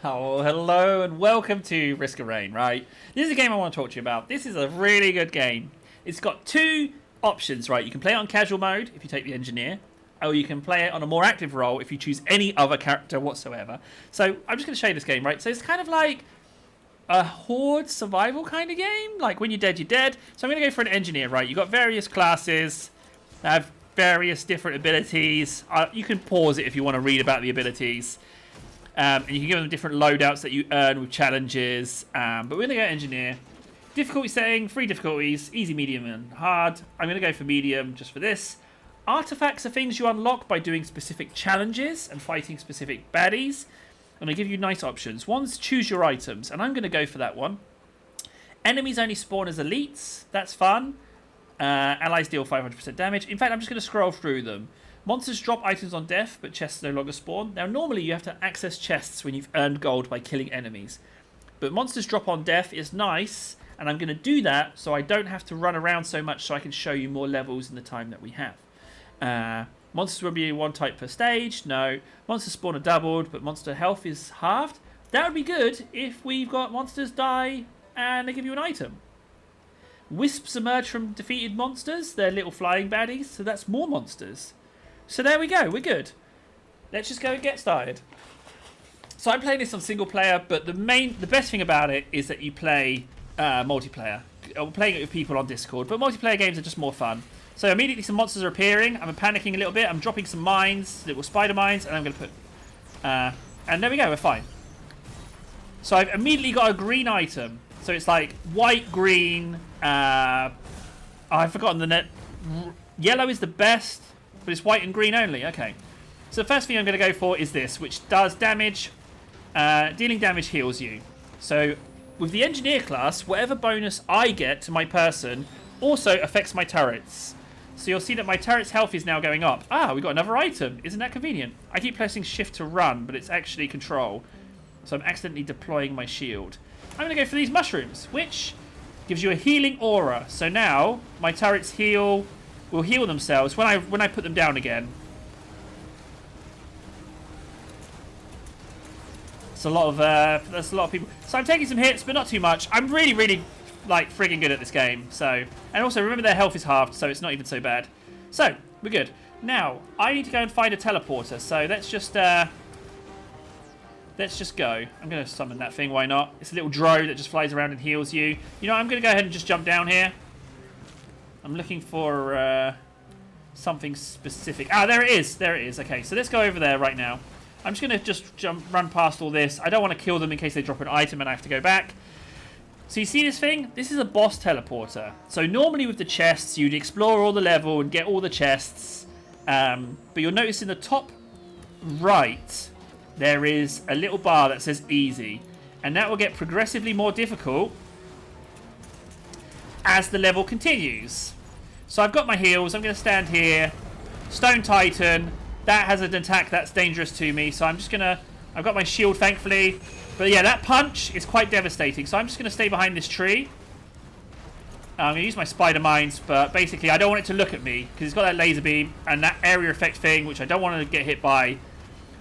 Oh, hello and welcome to Risk of Rain, right? This is a game I want to talk to you about. This is a really good game. It's got two options, right? You can play it on casual mode if you take the engineer, or you can play it on a more active role if you choose any other character whatsoever. So I'm just going to show you this game, right? So it's kind of like a horde survival kind of game. Like when you're dead, you're dead. So I'm going to go for an engineer, right? You've got various classes that have various different abilities. You can pause it if you want to read about the abilities. And you can give them different loadouts that you earn with challenges. But we're going to go engineer. Difficulty setting, 3 difficulties, easy, medium, and hard. I'm going to go for medium just for this. Artifacts are things you unlock by doing specific challenges and fighting specific baddies. And I give you nice options. One's choose your items, and I'm going to go for that one. Enemies only spawn as elites. That's fun. Allies deal 500% damage. In fact, I'm just going to scroll through them. Monsters drop items on death, but chests no longer spawn. Now, normally you have to access chests when you've earned gold by killing enemies. But monsters drop on death is nice, and I'm going to do that so I don't have to run around so much so I can show you more levels in the time that we have. Monsters will be one type per stage. No. Monster spawn are doubled, but monster health is halved. That would be good if we've got monsters die and they give you an item. Wisps emerge from defeated monsters. They're little flying baddies, so that's more monsters. So there we go, we're good. Let's just go and get started. So I'm playing this on single player, but the best thing about it is that you play multiplayer. I'm playing it with people on Discord, but multiplayer games are just more fun. So immediately some monsters are appearing. I'm panicking a little bit. I'm dropping some mines, little spider mines, and I'm going to put... and there we go, we're fine. So I've immediately got a green item. So it's like white, green... I've forgotten the net. Yellow is the best. But it's white and green only. Okay. So the first thing I'm going to go for is this, which does damage. Dealing damage heals you. So with the engineer class, whatever bonus I get to my person also affects my turrets. So you'll see that my turret's health is now going up. Ah, we got another item. Isn't that convenient? I keep pressing shift to run, but it's actually control. So I'm accidentally deploying my shield. I'm going to go for these mushrooms, which gives you a healing aura. So now my turrets will heal themselves when I put them down again. It's a lot of that's a lot of people. So I'm taking some hits, but not too much. I'm really like frigging good at this game. So, and also remember their health is halved, so it's not even so bad. So we're good. Now I need to go and find a teleporter. So let's just go. I'm going to summon that thing. Why not? It's a little drone that just flies around and heals you. You know, I'm going to go ahead and just jump down here. I'm looking for something specific. Ah, there it is. There it is. Okay, so let's go over there right now. I'm just going to run past all this. I don't want to kill them in case they drop an item and I have to go back. So you see this thing? This is a boss teleporter. So normally with the chests, you'd explore all the level and get all the chests. But you'll notice in the top right, there is a little bar that says easy. And that will get progressively more difficult as the level continues. So I've got my heals. I'm going to stand here. Stone Titan. That has an attack that's dangerous to me. So I'm just going to... I've got my shield, thankfully. But yeah, that punch is quite devastating. So I'm just going to stay behind this tree. I'm going to use my spider mines. But basically, I don't want it to look at me. Because it's got that laser beam and that area effect thing, which I don't want to get hit by.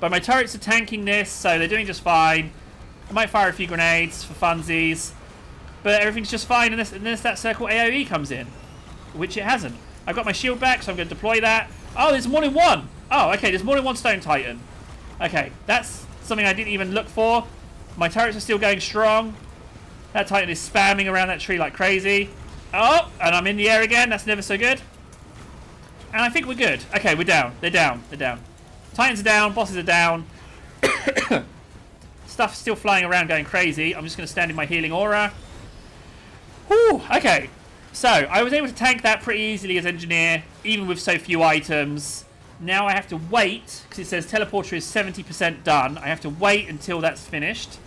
But my turrets are tanking this. So they're doing just fine. I might fire a few grenades for funsies. But everything's just fine unless that circle AoE comes in. Which it hasn't. I've got my shield back, so I'm going to deploy that. Oh, there's more than one. Oh, okay, there's more than one Stone Titan. Okay, that's something I didn't even look for. My turrets are still going strong. That Titan is spamming around that tree like crazy. Oh, and I'm in the air again. That's never so good. And I think we're good. Okay, we're down. They're down. They're down. Titans are down. Bosses are down. Stuff's still flying around going crazy. I'm just going to stand in my healing aura. Whew, okay. So, I was able to tank that pretty easily as engineer, even with so few items. Now I have to wait, because it says teleporter is 70% done. I have to wait until that's finished.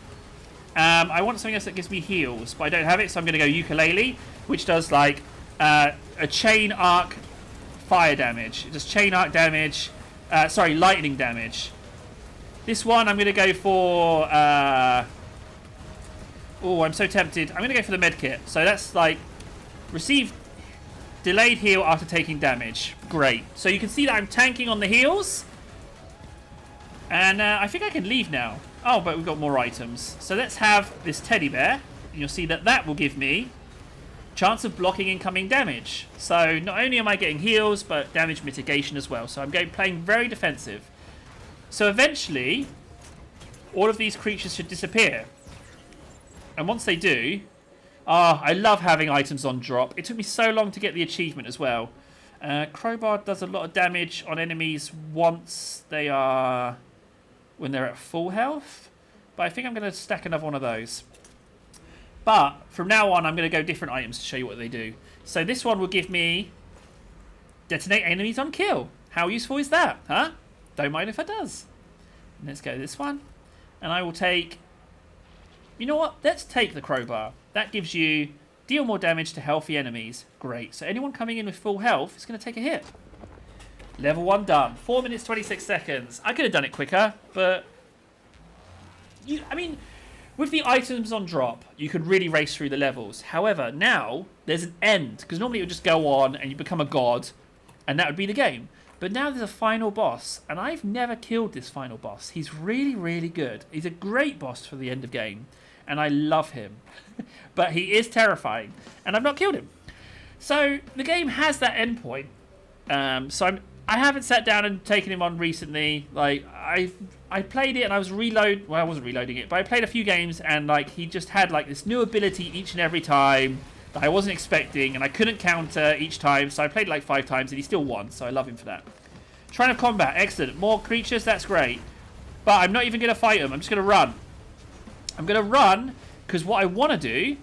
I want something else that gives me heals, but I don't have it, so I'm going to go ukulele, which does like a chain arc fire damage. It does chain arc damage, lightning damage. This one I'm going to go for... oh, I'm so tempted. I'm going to go for the medkit. So that's like... Receive delayed heal after taking damage. Great. So you can see that I'm tanking on the heals. And I think I can leave now. Oh, but we've got more items. So let's have this teddy bear. And you'll see that that will give me chance of blocking incoming damage. So not only am I getting heals, but damage mitigation as well. So I'm playing very defensive. So eventually, all of these creatures should disappear. And once they do... I love having items on drop. It took me so long to get the achievement as well. Crowbar does a lot of damage on enemies once they are... when they're at full health. But I think I'm going to stack another one of those. But from now on, I'm going to go different items to show you what they do. So this one will give me detonate enemies on kill. How useful is that? Huh? Don't mind if it does. Let's go this one. And I will take... You know what? Let's take the crowbar. That gives you deal more damage to healthy enemies. Great. So anyone coming in with full health is going to take a hit. Level 1 done. 4 minutes, 26 seconds. I could have done it quicker, but... I mean, with the items on drop, you could really race through the levels. However, now there's an end. Because normally it would just go on and you become a god. And that would be the game. But now there's a final boss. And I've never killed this final boss. He's really, really good. He's a great boss for the end of game. And I love him. But he is terrifying. And I've not killed him. So the game has that end point. I haven't sat down and taken him on recently. Like I played it and I was well, I wasn't reloading it, but I played a few games and like he just had like this new ability each and every time that I wasn't expecting, and I couldn't counter each time. So I played like 5 times and he still won. So I love him for that. Shrine of Combat, excellent. More creatures, that's great. But I'm not even going to fight them. I'm just going to run. I'm going to run because what I want to do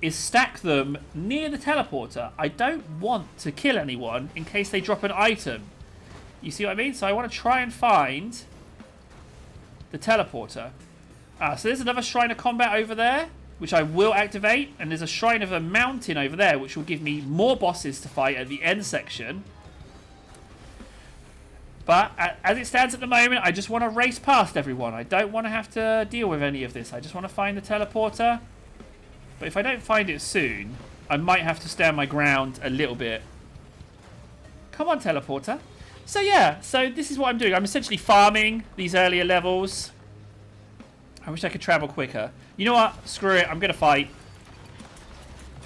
is stack them near the teleporter. I don't want to kill anyone in case they drop an item. You see what I mean? So I want to try and find the teleporter. So there's another Shrine of Combat over there, which I will activate. And there's a Shrine of a Mountain over there, which will give me more bosses to fight at the end section. But as it stands at the moment, I just want to race past everyone. I don't want to have to deal with any of this. I just want to find the teleporter. But if I don't find it soon, I might have to stand my ground a little bit. Come on, teleporter. So yeah, so this is what I'm doing. I'm essentially farming these earlier levels. I wish I could travel quicker. You know what? Screw it. I'm going to fight.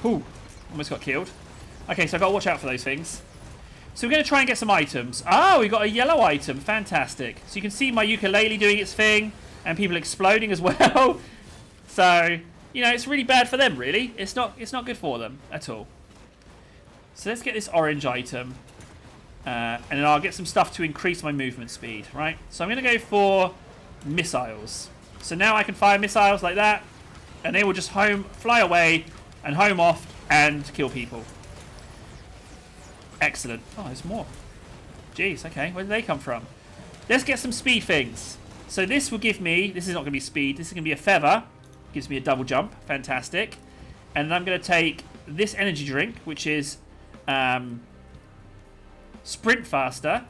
Whew. Almost got killed. Okay, so I've got to watch out for those things. So we're going to try and get some items. Oh, we got a yellow item. Fantastic. So you can see my ukulele doing its thing and people exploding as well. So, you know, it's really bad for them, really. It's not good for them at all. So let's get this orange item. And then I'll get some stuff to increase my movement speed, right? So I'm going to go for missiles. So now I can fire missiles like that. And they will just fly away and home off and kill people. Excellent. Oh, there's more. Jeez, okay. Where did they come from? Let's get some speed things. So this will give me... This is not going to be speed. This is going to be a feather. Gives me a double jump. Fantastic. And then I'm going to take this energy drink, which is sprint faster.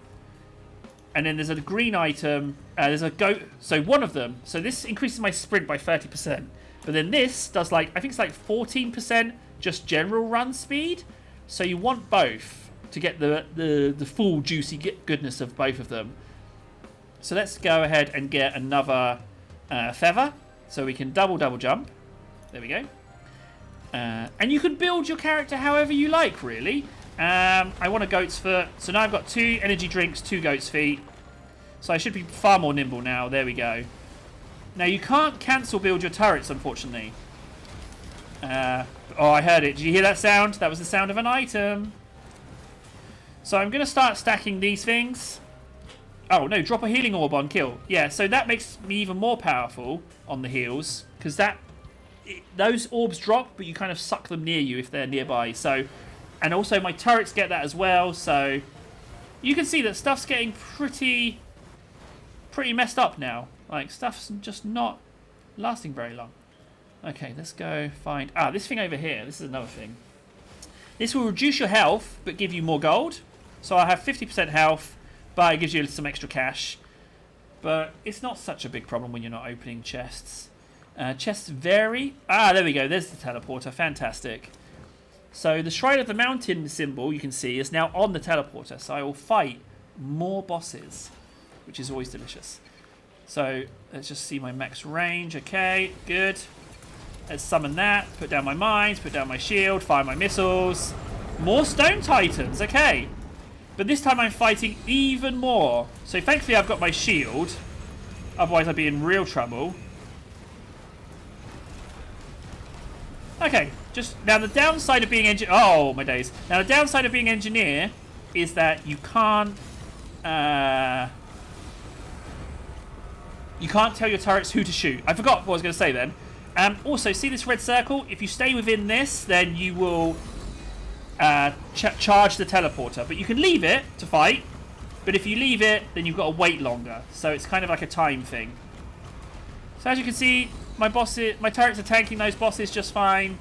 And then there's a green item. There's a goat. So one of them. So this increases my sprint by 30%. But then this does like... I think it's like 14% just general run speed. So you want both to get the full juicy goodness of both of them. So let's go ahead and get another feather. So we can double jump. There we go. And you can build your character however you like, really. I want a goat's foot. So now I've got 2 energy drinks, 2 goat's feet. So I should be far more nimble now. There we go. Now you can't cancel build your turrets, unfortunately. Oh, I heard it. Did you hear that sound? That was the sound of an item. So I'm going to start stacking these things. Oh, no. Drop a healing orb on kill. Yeah, so that makes me even more powerful on the heals. Because those orbs drop, but you kind of suck them near you if they're nearby. So, and also my turrets get that as well. So you can see that stuff's getting pretty messed up now. Like, stuff's just not lasting very long. Okay, let's go find... this thing over here. This is another thing. This will reduce your health, but give you more gold. So I have 50% health, but it gives you some extra cash. But it's not such a big problem when you're not opening chests. Chests vary. There we go. There's the teleporter. Fantastic. So the Shrine of the Mountain symbol, you can see, is now on the teleporter. So I will fight more bosses, which is always delicious. So let's just see my max range. Okay, good. Let's summon that. Put down my mines, put down my shield, fire my missiles. More stone titans. Okay. But this time I'm fighting even more. So thankfully I've got my shield. Otherwise I'd be in real trouble. Okay. Just now the downside of being engineer. Oh my days. Now the downside of being engineer is that you can't tell your turrets who to shoot. I forgot what I was going to say then. Also, see this red circle? If you stay within this, then you will charge the teleporter. But you can leave it to fight. But if you leave it, then you've got to wait longer. So it's kind of like a time thing. So as you can see, my turrets are tanking those bosses just fine.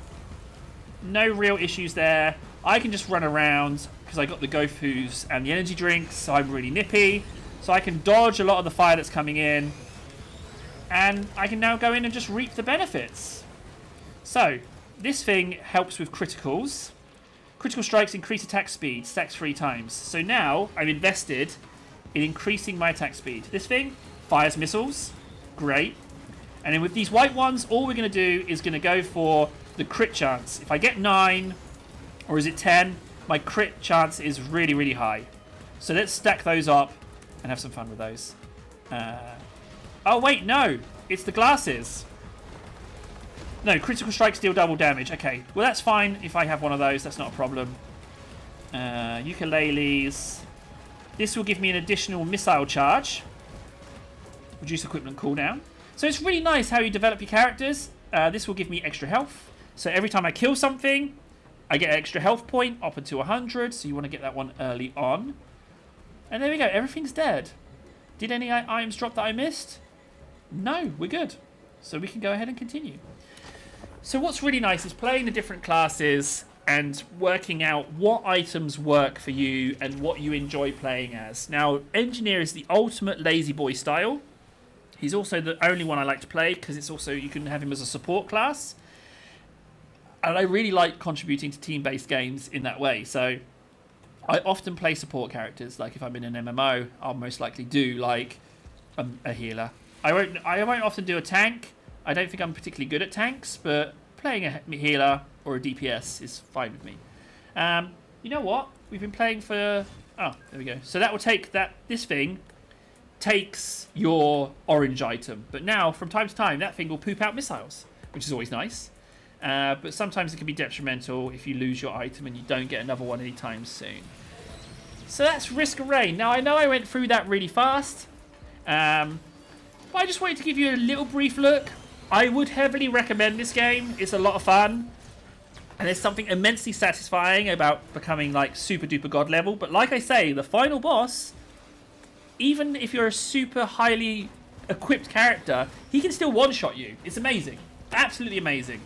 No real issues there. I can just run around because I got the Gofus and the energy drinks, so I'm really nippy. So I can dodge a lot of the fire that's coming in. And I can now go in and just reap the benefits. So, this thing helps with criticals. Critical strikes increase attack speed, stacks 3 times. So now, I've invested in increasing my attack speed. This thing fires missiles. Great. And then with these white ones, all we're going to do is going to go for the crit chance. If I get 9, or is it 10, my crit chance is really, really high. So let's stack those up and have some fun with those. Oh, wait, no. It's the glasses. No, critical strikes deal double damage. Okay, well, that's fine if I have one of those. That's not a problem. Ukuleles. This will give me an additional missile charge. Reduce equipment cooldown. So it's really nice how you develop your characters. This will give me extra health. So every time I kill something, I get an extra health point up until 100. So you want to get that one early on. And there we go. Everything's dead. Did any items drop that I missed? No, we're good. So we can go ahead and continue. So what's really nice is playing the different classes and working out what items work for you and what you enjoy playing as. Now, Engineer is the ultimate lazy boy style. He's also the only one I like to play because it's also, you can have him as a support class. And I really like contributing to team-based games in that way. So I often play support characters. Like if I'm in an MMO, I'll most likely do like a healer. I won't often do a tank. I don't think I'm particularly good at tanks, but playing a healer or a DPS is fine with me. You know what? We've been playing for... Oh, there we go. So that will take that... This thing takes your orange item. But now, from time to time, that thing will poop out missiles, which is always nice. But sometimes it can be detrimental if you lose your item and you don't get another one anytime soon. So that's Risk of Rain. Now, I know I went through that really fast. But I just wanted to give you a little brief look. I would heavily recommend this game. It's a lot of fun. And there's something immensely satisfying about becoming like super duper god level. But like I say, the final boss, even if you're a super highly equipped character, he can still one-shot you. It's amazing. Absolutely amazing.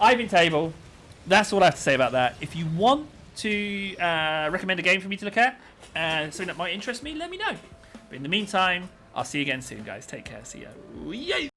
Ivan Table. That's all I have to say about that. If you want to recommend a game for me to look at, something that might interest me, let me know. But in the meantime, I'll see you again soon, guys. Take care. See ya. Yay!